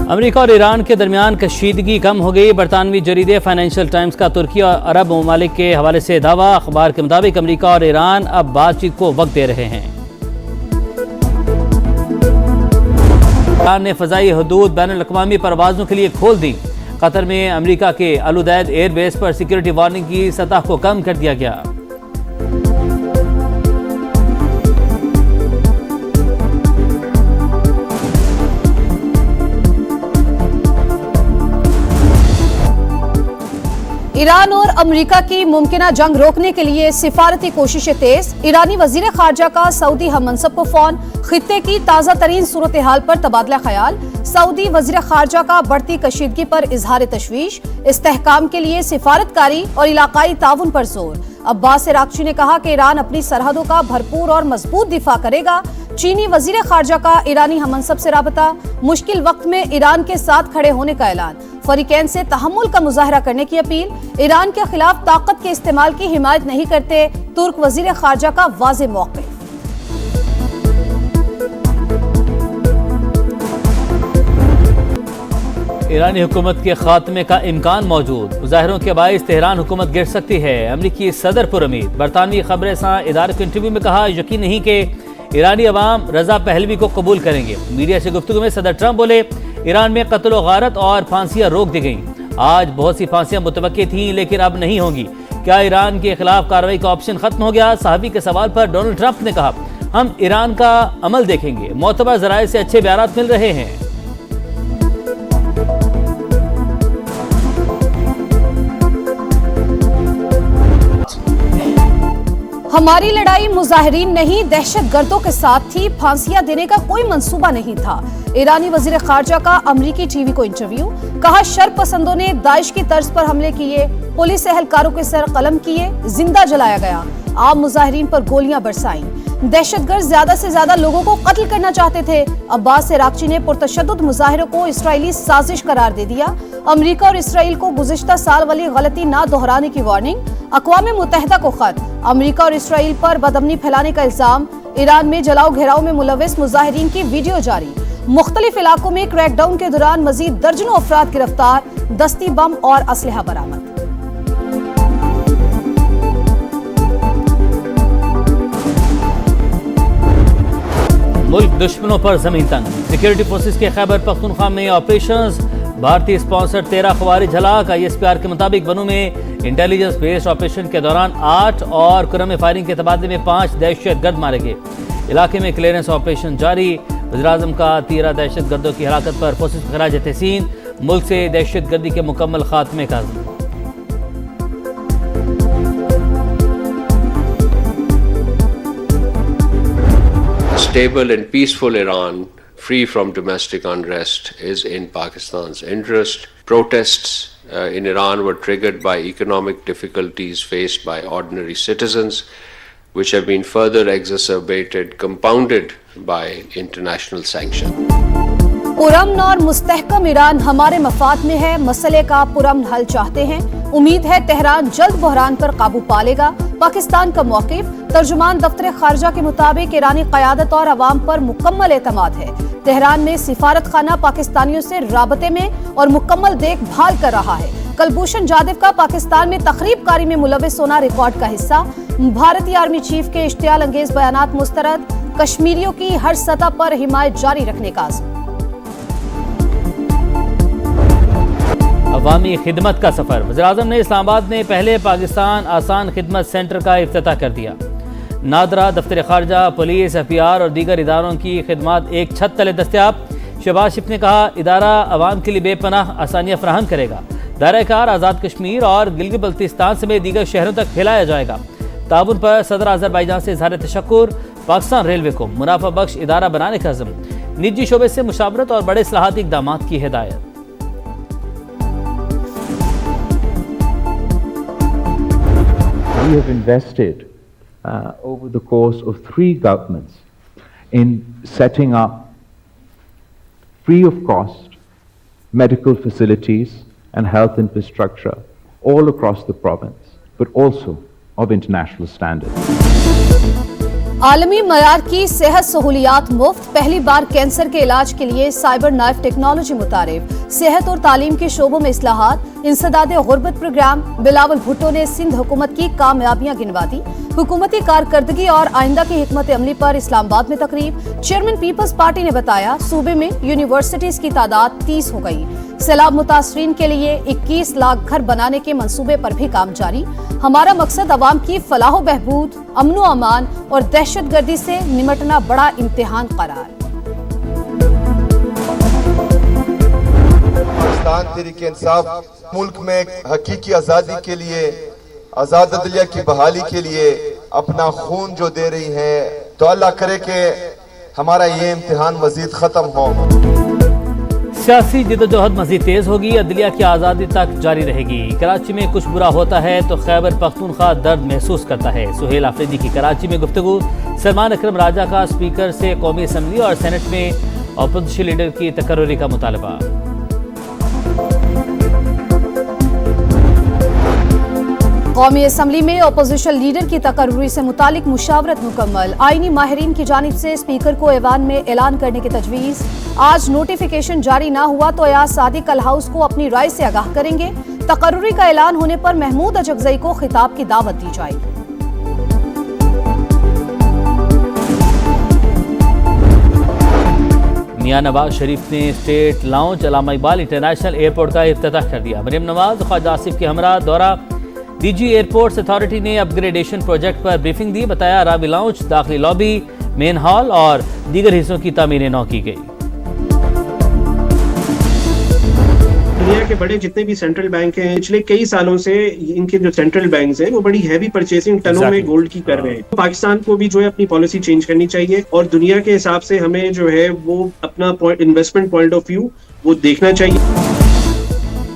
America और Iran के दरमियान कशीदगी कम हो गई। बरतानवी जरीदे फाइनेंशियल टाइम्स का तुर्की और अरब ममालिक के हवाले से दावा। अखबार के मुताबिक अमेरिका और ईरान अब बातचीत को वक्त दे रहे हैं। ईरान ने फ़ज़ाई हदूद बैनुल-अक़वामी परवाज़ों के लिए खोल दी। कतर में अमेरिका के अल उदैद एयरबेस पर सिक्योरिटी वार्निंग की सतह को कम कर दिया गया। ईरान और अमेरिका की मुमकिना जंग रोकने के लिए सिफारती कोशिशें तेज। ईरानी वजीर खारजा का सऊदी हममनसब को फोन। खित्ते की ताज़ा तरीन सूरत हाल पर तबादला ख्याल। सऊदी वजीर खारजा का बढ़ती कशीदगी पर इजहार तशवीश। इस्तेहकाम के लिए सिफारतकारी और इलाकाई ताउन पर जोर। अब्बास इराक़ची ने कहा कि ईरान अपनी सरहदों का भरपूर और मजबूत दिफा करेगा। चीनी वजीर खारजा का ईरानी हममनसब से राबता। मुश्किल वक्त में ईरान के साथ खड़े होने का ऐलान। फरीकैन से तहम्मुल का मुजाहरा करने की अपील। ईरान के खिलाफ ताकत के इस्तेमाल की हिमायत नहीं करते। तुर्क वजीर खारजा का वाज़ेह मौक़िफ़। ईरानी हुकूमत के खात्मे का इम्कान मौजूद। मुजाहरों के बाइस तेहरान हुकूमत गिर सकती है। अमरीकी सदर पुर उम्मीद। बरतानवी खबरें सां इदारे के इंटरव्यू में कहा, यकीन नहीं कि ईरानी अवाम रजा पहलवी को कबूल करेंगे। मीडिया से गुफ्तगू में सदर ट्रंप बोले, ईरान में कत्ल व गारत और फांसियां रोक दी गईं। आज बहुत सी फांसियां मुतवक्की थीं लेकिन अब नहीं होंगी। क्या ईरान के खिलाफ कार्रवाई का ऑप्शन खत्म हो गया? सहाफ़ी के सवाल पर डोनाल्ड ट्रंप ने कहा, हम ईरान का अमल देखेंगे। मोतबर ज़राए से अच्छे बयानात मिल रहे हैं। हमारी लड़ाई मुजाहिरीन नहीं, दहशत गर्दों के साथ थी। फांसियां देने का कोई मंसूबा नहीं था। ईरानी वजीर खारजा का अमरीकी टीवी को इंटरव्यू। कहा, शर पसंदों ने दाइश की तर्ज पर हमले किए, पुलिस एहलकारों के सर कलम किए, जिंदा जलाया गया, आम मुजाहिरीन पर गोलियां बरसाई। दहशतगर्द ज्यादा से ज्यादा लोगों को कत्ल करना चाहते थे। अब्बास इराक़ची ने पुरतशद्दुद मुजाहिरों को इसराइली साजिश करार दे दिया। अमेरिका और इसराइल को गुज़िश्ता साल वाली गलती ना दोहराने की वार्निंग। अक़वाम मुत्तहिदा को खत। अमेरिका और इसराइल पर बदअमनी फैलाने का इल्जाम। ईरान में जलाओ घेराव में मुलव्वस मुजाहिरीन की वीडियो जारी। मुख्तलिफ इलाकों में क्रैकडाउन के दौरान मजीद दर्जनों अफराद गिरफ्तार। दस्ती बम और असलहा बरामद। मुल्क दुश्मनों पर जमीन तंग। सिक्योरिटी फोर्सेस के खैबर पख्तूनख्वा में ऑपरेशंस। भारतीय स्पॉन्सर 13 खवारिज हलाक। ISPR के मुताबिक बनू में इंटेलिजेंस बेस्ड ऑपरेशन के दौरान 8 और कुरम में फायरिंग के तबादले में 5 दहशतगर्द मारे गए। इलाके में क्लियरेंस ऑपरेशन जारी। वज़ीर-ए-आज़म का 13 दहशतगर्दों की हलाकत पर फोर्सेस को खराज तहसीन। मुल्क से दहशतगर्दी के मुकम्मल खात्मे का अज़्म। Stable and peaceful Iran, free from domestic unrest, is in Pakistan's interest. Protests in Iran were triggered by economic difficulties faced by ordinary citizens, which have been further exacerbated, compounded by international sanctions. पुरअमन और मुस्तहकम Iran हमारे मफाद में है। मसले का पुरअमन हल चाहते हैं। उम्मीद है तेहरान जल्द बहरान पर काबू पा लेगा। पाकिस्तान का मौक़िफ़। तर्जुमान दफ्तर खारजा के मुताबिक ईरानी क़यादत और अवाम पर मुकम्मल एतमाद है। तेहरान में सिफारत खाना पाकिस्तानियों से राबते में और मुकम्मल देखभाल कर रहा है। कलभूषण जाधव का पाकिस्तान में तखरीब कारी में मुलव्वस होना रिकॉर्ड का हिस्सा। भारतीय आर्मी चीफ के इश्तियाल अंगेज बयानात मुस्तरद। कश्मीरियों की हर सतह पर हिमायत जारी रखने का आज़म। अवामी खिदमत का सफर। वज़ीर-ए-आज़म ने इस्लामाबाद में पहले पाकिस्तान आसान खिदमत सेंटर का इफ्तिताह कर दिया। नादरा, दफ्तर खारजा, पुलिस, FPR और दीगर इदारों की खिदमत एक छत तले दस्तयाब। शहबाज शरीफ ने कहा, इदारा अवाम के लिए बेपनाह आसानियाँ फराहम करेगा। दायरा-ए-कार आज़ाद कश्मीर और गिलगित बल्तिस्तान समेत दीगर शहरों तक फैलाया जाएगा। ताउन पर सदर अज़रबैजान से इज़हार तशक्कुर। पाकिस्तान रेलवे को मुनाफा बख्श इदारा बनाने का अज़्म। निजी शोबे से मुशावरत और बड़े इस्लाहाती इक़दामात की हिदायत। We have invested over the course of 3 governments in setting up free of cost medical facilities and health infrastructure all across the province, but also of international standards. आलमी मयार की सेहत सहूलियात मुफ्त, पहली बार कैंसर के इलाज के लिए साइबर नाइफ टेक्नोलॉजी मुतारिफ, सेहत और तालीम के शोबों में इस्लाहात, इंसदादे गुर्बत प्रोग्राम। बिलावल भुट्टो ने सिंध हुकूमत की कामयाबियां गिनवा दी। हुकूमती कारकर्दगी और आइंदा की हिकमत अमली पर इस्लामाबाद में तकरीब। चेयरमैन पीपल्स पार्टी ने बताया सूबे में यूनिवर्सिटीज की तादाद 30 हो गई। सैलाब मुतासरीन के लिए 21 लाख घर बनाने के मंसूबे पर भी काम जारी। हमारा मकसद अवाम की फलाह बहबूद, अमन व अमान और दहशतगर्दी से निमटना बड़ा इम्तिहान करार। पाकिस्तान तहरीक इंसाफ मुल्क में हकीकी आज़ादी के लिए, आज़ाद अदलिया की बहाली के लिए अपना खून जो दे रही है, तो अल्लाह करे कि हमारा ये इम्तिहान मजीद ख़त्म हो। सियासी जिद्दोजहद मजीद तेज होगी, अदलिया की आज़ादी तक जारी रहेगी। कराची में कुछ बुरा होता है तो खैबर पख्तूनख्वा दर्द महसूस करता है। सुहेल आफरीदी की कराची में गुफ्तगू। सलमान अकरम राजा का स्पीकर से कौमी असम्बली और सेनेट में अपोजिशन लीडर की तकर्रुरी का मुतालबा। कौमी असम्बली में अपोजिशन लीडर की तकर्रुरी से मुतालिक मुशावरत मुकम्मल। आईनी माहिरीन की जानिब से स्पीकर को ऐवान में ऐलान करने की तजवीज़। आज नोटिफिकेशन जारी ना हुआ तो अयाज सादिक कल हाउस को अपनी राय से आगाह करेंगे। तकर्रुरी का ऐलान होने पर महमूद अजगज़ई को खिताब की दावत दी जाएगी। मियां नवाज शरीफ ने स्टेट लाउंज अल्लामा इकबाल इंटरनेशनल एयरपोर्ट का इफ्तिताह कर दिया। मरियम नवाज ख्वाजा आसिफ के हमरा दौरा। डीजी एयरपोर्ट्स अथॉरिटी ने अपग्रेडेशन प्रोजेक्ट पर ब्रीफिंग दी। बताया रावी लाउंज, दाखिली लॉबी, मेन हॉल और दीगर हिस्सों की तामीरें नौ की गई। दुनिया के बड़े जितने भी सेंट्रल बैंक हैं, पिछले कई सालों से इनके जो सेंट्रल बैंक्स हैं वो बड़ी हैवी परचेसिंग टनों में गोल्ड की कर रहे हैं। पाकिस्तान को भी जो है अपनी पॉलिसी चेंज करनी चाहिए और दुनिया के हिसाब से हमें जो है वो अपना इन्वेस्टमेंट पॉइंट ऑफ व्यू वो देखना चाहिए।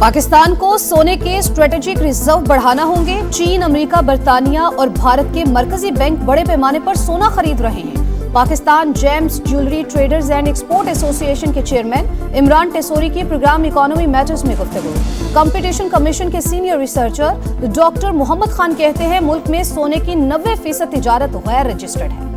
पाकिस्तान को सोने के स्ट्रेटेजिक रिजर्व बढ़ाना होंगे। चीन, अमेरिका, बरतानिया और भारत के मरकजी बैंक बड़े पैमाने पर सोना खरीद रहे हैं। Pakistan gems jewellery traders and export association के चेयरमैन इमरान टेसोरी की प्रोग्राम इकोनॉमी मैटर्स में गुफ्तगू। कंपटीशन कमीशन के senior researcher doctor Mohammad Khan कहते हैं मुल्क में सोने की 90% तिजारत गैर रजिस्टर्ड है।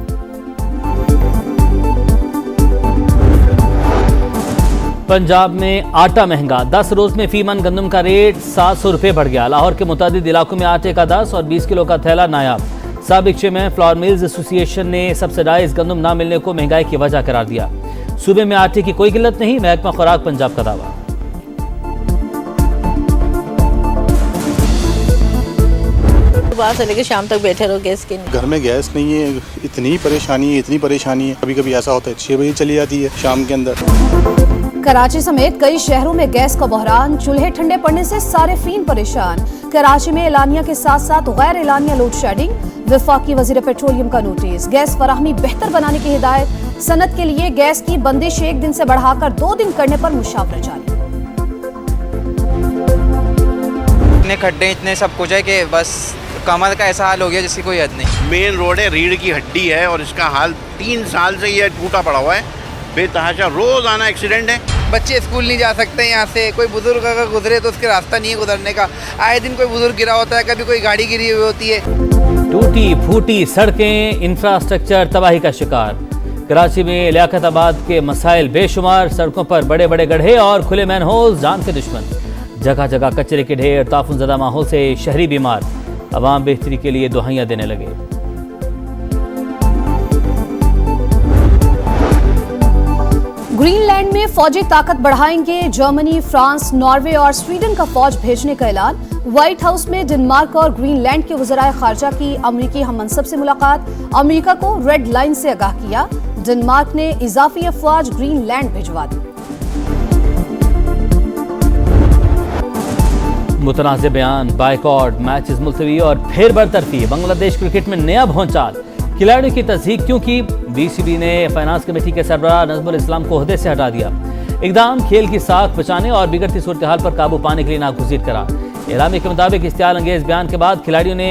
पंजाब में आटा महंगा, 10 रोज में फी मन गंदम का रेट 700 रुपये बढ़ गया। लाहौर के मुतादिद इलाकों में आटे का 10 और 20 किलो का थैला नायाब। साबिक चेयरमैन फ्लावर मिल्स एसोसिएशन ने सब्सिडाइज गंदम ना मिलने को महंगाई की वजह करार दिया। सूबे में आटे की कोई किल्लत नहीं, महकमा खुराक पंजाब का दावा। सुबह से लेकर शाम तक बैठे रहो गैस के। घर में गैस नहीं है, इतनी परेशानी है। कभी कभी ऐसा होता है 6 बजे चली जाती है शाम के अंदर। कराची समेत कई शहरों में गैस का बहरान, चूल्हे ठंडे पड़ने से सारिफीन परेशान। कराची में एलानिया के साथ साथ गैर एलानिया लोड शेडिंग। वफाकी वजीर पेट्रोलियम का नोटिस, गैस फराहमी बेहतर बनाने की हिदायत। सनत के लिए गैस की बंदिश 1 दिन से बढ़ाकर 2 दिन करने पर मुशावरा जारी। इतने खड्डे, इतने सब कुछ है कि बस कमर का ऐसा हाल हो गया जिसकी कोई हद नहीं। मेन रोड है, रीढ़ की हड्डी है और इसका हाल 3 साल से ये टूटा पड़ा हुआ है। बेतहाशा रोजाना एक्सीडेंट है। बच्चे स्कूल नहीं जा सकते यहाँ से। कोई बुजुर्ग अगर गुजरे तो उसके रास्ता नहीं है गुजरने का। आए दिन कोई बुजुर्ग गिरा होता है, कभी कोई गाड़ी गिरी हुई होती है। टूटी फूटी सड़कें, इंफ्रास्ट्रक्चर तबाही का शिकार। कराची में लियाकताबाद के मसाइल बेशुमार। सड़कों पर बड़े बड़े गड्ढे और खुले मैनहोल जान के दुश्मन। जगह जगह कचरे के ढेर। ताफुन ज़दा माहौल से शहरी बीमार। अवाम बेहतरी के लिए दुआएं देने लगे। ग्रीनलैंड में फौजी ताकत बढ़ाएंगे। जर्मनी, फ्रांस, नॉर्वे और स्वीडन का फौज भेजने का ऐलान। व्हाइट हाउस में डेनमार्क और ग्रीनलैंड के वज़राए खारजा की अमरीकी हममनसब से मुलाकात। अमरीका को रेड लाइन से आगाह किया। डेनमार्क ने इजाफी अफवाज ग्रीनलैंड भिजवा दी। मुतनाज़ बयान, बाइकॉट, मैचेस मुलतवी और फिर बरतरफी। बांग्लादेश क्रिकेट में नया भौचाल। खिलाड़ियों की तस्दीक क्यों की? बीसीबी ने फाइनेंस कमेटी के सरबराह नज़मुल इस्लाम को ओहदे से हटा दिया। इक़दाम खेल की साख बचाने और बिगड़ती सूरत हाल पर काबू पाने के लिए नागुज़ीर करा। एलामी के मुताबिक इश्तियाल अंगेज बयान के बाद खिलाड़ियों ने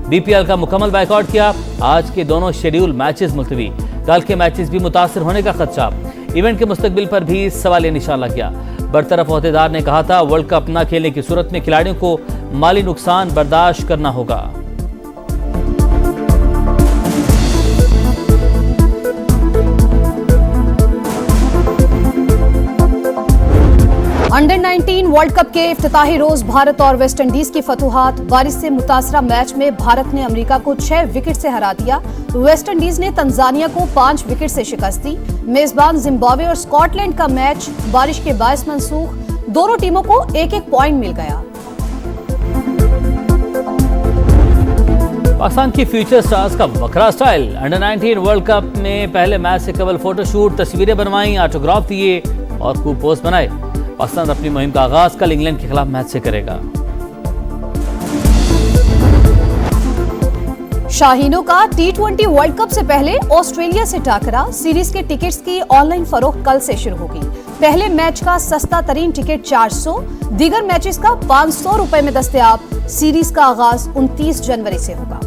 बीपीएल का मुकम्मल बाइकआउट किया। आज के दोनों शेड्यूल मैचेस मुलतवी। कल के मैचेस भी मुतासर होने का खदशा। इवेंट के मुस्तकबिल पर भी सवालिया निशान लग गया। बरतरफ ओहदेदार ने कहा था वर्ल्ड कप न खेलने की सूरत में खिलाड़ियों को माली नुकसान बर्दाश्त करना होगा। वर्ल्ड कप के इफ्तिताही रोज भारत और वेस्ट इंडीज की फतूहात। बारिश से मुतासरा मैच में भारत ने अमेरिका को 6 विकेट से हरा दिया। वेस्ट इंडीज ने तंजानिया को 5 विकेट से शिकस्त दी। मेजबान जिम्बाब्वे और स्कॉटलैंड का मैच बारिश के बायस मनसूख। दोनों टीमों को एक एक पॉइंट मिल गया। पाकिस्तान की फ्यूचर स्टार्स का बकरा स्टाइल। अंडर 19 वर्ल्ड कप में पहले मैच से कबल फोटोशूट, तस्वीरें बनवाई, ऑटोग्राफ दिए और खूब पोस्ट बनाए। पाकिस्तान अपनी मुहिम का आगाज कल इंग्लैंड के खिलाफ मैच से करेगा। शाहीनों का T20 वर्ल्ड कप से पहले ऑस्ट्रेलिया से टाकरा। सीरीज के टिकट्स की ऑनलाइन फरोख्त कल से शुरू होगी। पहले मैच का सस्ता तरीन टिकट 400, दीगर मैचेस का 500 रुपए में दस्तयाब। सीरीज का आगाज 29 जनवरी से होगा।